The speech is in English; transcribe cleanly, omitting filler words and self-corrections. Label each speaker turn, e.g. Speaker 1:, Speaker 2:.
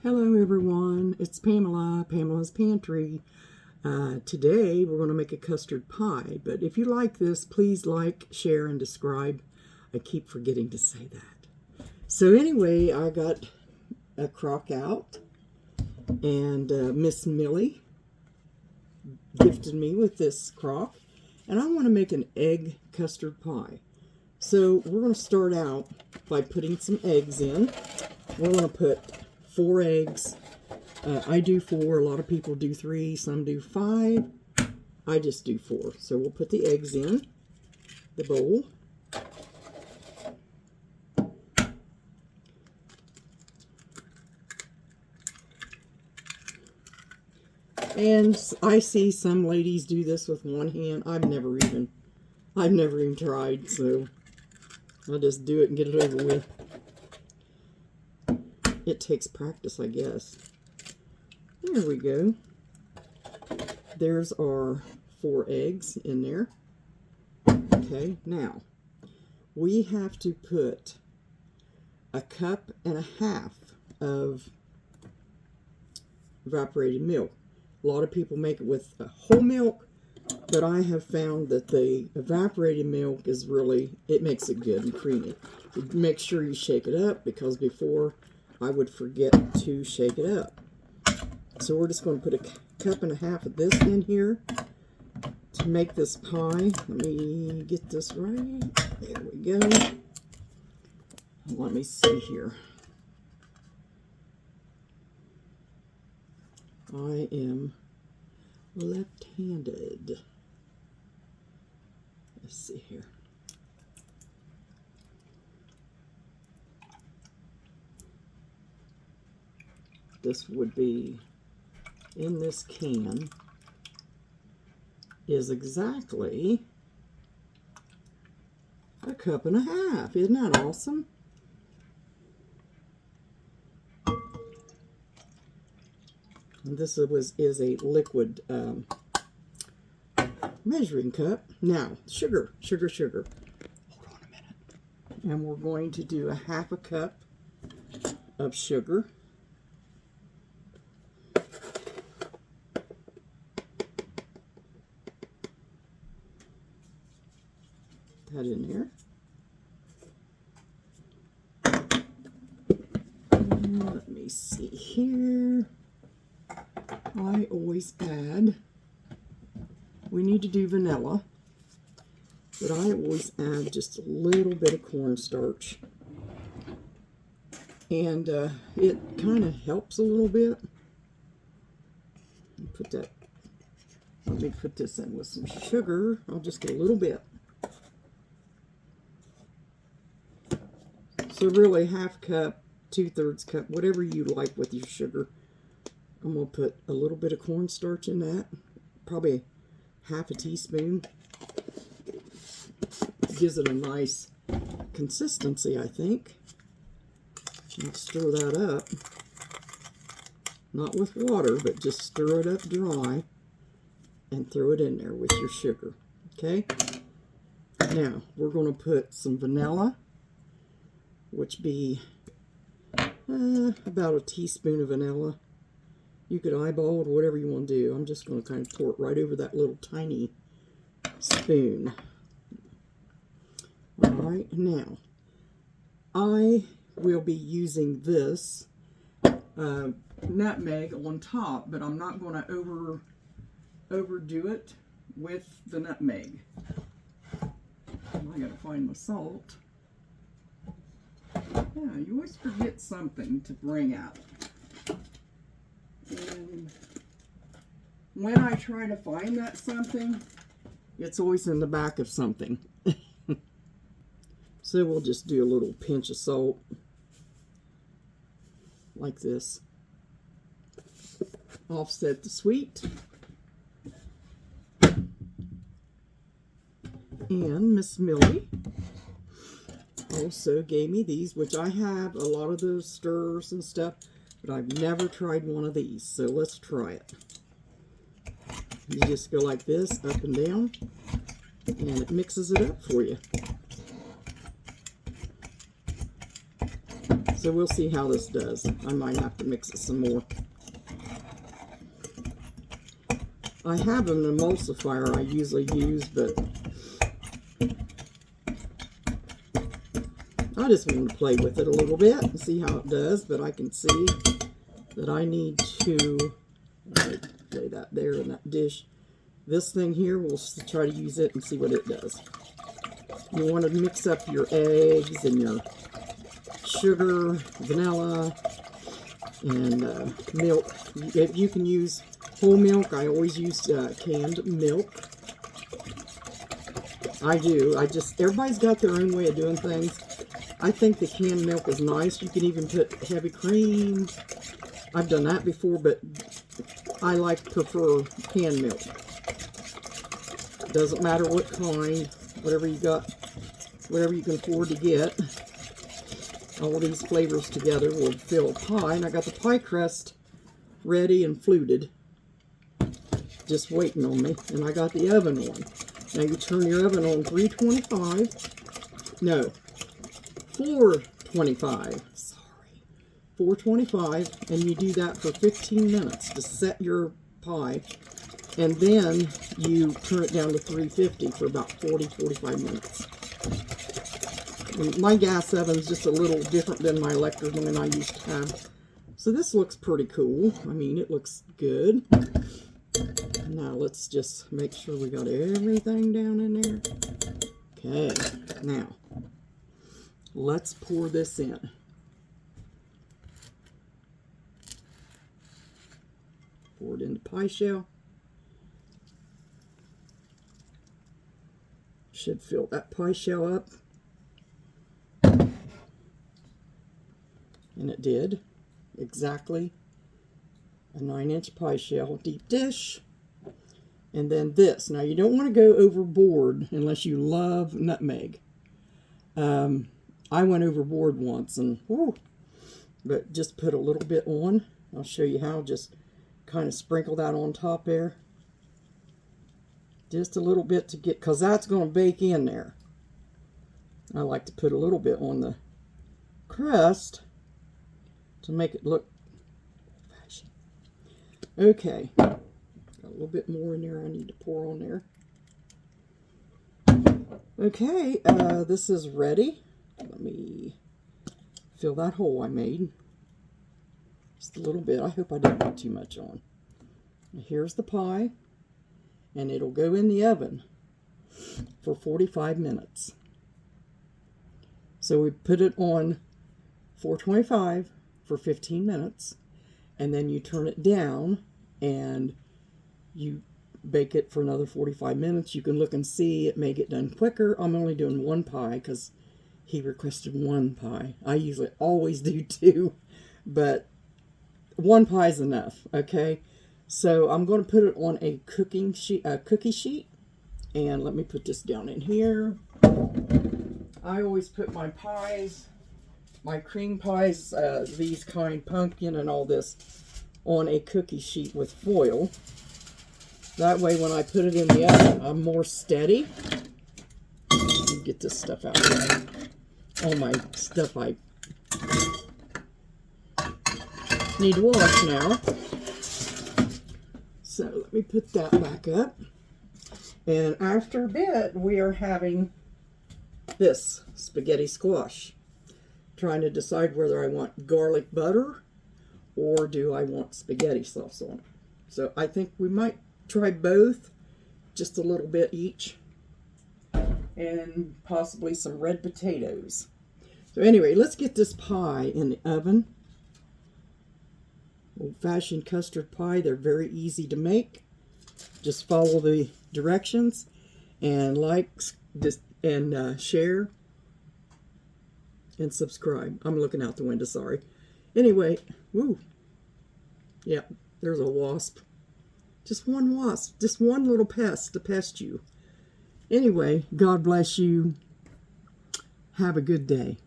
Speaker 1: Hello everyone, it's Pamela, Pamela's Pantry. Today we're going to make a custard pie, but if you like this, please like, share, and subscribe. I keep forgetting to say that. So anyway, I got a crock out, and Miss Millie gifted me with this crock, and I want to make an egg custard pie. So we're going to start out by putting some eggs in. We're going to put 4 eggs. I do 4. A lot of people do 3. Some do 5. I just do 4. So we'll put the eggs in the bowl. And I see some ladies do this with one hand. I've never even tried, so I'll just do it and get it over with. It takes practice, I guess. There we go. There's our 4 eggs in there. Okay, now we have to put 1.5 cups of evaporated milk. A lot of people make it with whole milk, but I have found that the evaporated milk is really, it makes it good and creamy. Make sure you shake it up, because before I would forget to shake it up. So we're just going to put 1.5 cups of this in here to make this pie. Let me get this right. There we go. Let me see here. I am left-handed. Let's see here. This would be in this can is exactly 1.5 cups. Isn't that awesome? And this is a liquid measuring cup. Now, sugar. Hold on a minute. And we're going to do 1/2 cup of sugar. That in there. And let me see here. I always add, we need to do vanilla, but I always add just a little bit of cornstarch. And it kind of helps a little bit. Let me put this in with some sugar. I'll just get a little bit. So really 1/2 cup, 2/3 cup, whatever you like with your sugar. I'm going to put a little bit of cornstarch in that, probably 1/2 teaspoon. Gives it a nice consistency, I think. And stir that up. Not with water, but just stir it up dry and throw it in there with your sugar. Okay? Now, we're going to put some vanilla, which be about a teaspoon of vanilla. You could eyeball it or whatever you want to do. I'm just going to kind of pour it right over that little tiny spoon. Alright, now I will be using this nutmeg on top, but I'm not going to overdo it with the nutmeg. I got to find my salt. Yeah, you always forget something to bring out. And when I try to find that something, it's always in the back of something. So we'll just do a little pinch of salt, like this. Offset the sweet. And Miss Millie also gave me these, which I have a lot of those stirrers and stuff, but I've never tried one of these, so let's try it. You just go like this, up and down, and it mixes it up for you. So we'll see how this does. I might have to mix it some more. I have an emulsifier I usually use, but I just want to play with it a little bit and see how it does. But I can see that I need to lay that there in that dish. This thing here, we'll try to use it and see what it does. You want to mix up your eggs and your sugar, vanilla, and milk. If you can use whole milk, I always use canned milk. I do. Everybody's got their own way of doing things. I think the canned milk is nice. You can even put heavy cream. I've done that before, but I prefer canned milk. Doesn't matter what kind, whatever you got, whatever you can afford to get. All these flavors together will fill a pie. And I got the pie crust ready and fluted, just waiting on me. And I got the oven on. Now you turn your oven on 425. Sorry, 425, and you do that for 15 minutes to set your pie. And then you turn it down to 350 for about 40-45 minutes. And my gas oven's just a little different than my electric one I used to have. So this looks pretty cool. I mean, it looks good. Now let's just make sure we got everything down in there. Okay, now let's pour this in. Pour it in the pie shell. Should fill that pie shell up. And it did. Exactly a 9-inch pie shell, deep dish. And then this. Now you don't want to go overboard unless you love nutmeg. I went overboard once, and but just put a little bit on. I'll show you how. Just kind of sprinkle that on top there. Just a little bit to get, because that's going to bake in there. I like to put a little bit on the crust to make it look fashion. Okay, got a little bit more in there I need to pour on there. Okay, this is ready. Let me fill that hole I made. Just a little bit. I hope I didn't put too much on. Here's the pie, and it'll go in the oven for 45 minutes. So we put it on 425 for 15 minutes, and then you turn it down and you bake it for another 45 minutes. You can look and see it may get done quicker. I'm only doing one pie because he requested one pie. I usually always do two, but one pie is enough. Okay, so I'm going to put it on a cookie sheet, and let me put this down in here. I always put my pies, my cream pies, these kind, pumpkin and all this, on a cookie sheet with foil. That way when I put it in the oven, I'm more steady. Let me get this stuff out of there. All my stuff I need to wash now. So let me put that back up. And after a bit, we are having this spaghetti squash. Trying to decide whether I want garlic butter or do I want spaghetti sauce on it. So I think we might try both, just a little bit each, and possibly some red potatoes. So anyway, let's get this pie in the oven. Old-fashioned custard pie. They're very easy to make. Just follow the directions and like and share and subscribe. I'm looking out the window, sorry. Anyway, woo. Yeah, there's a wasp. Just one wasp. Just one little pest to pest you. Anyway, God bless you. Have a good day.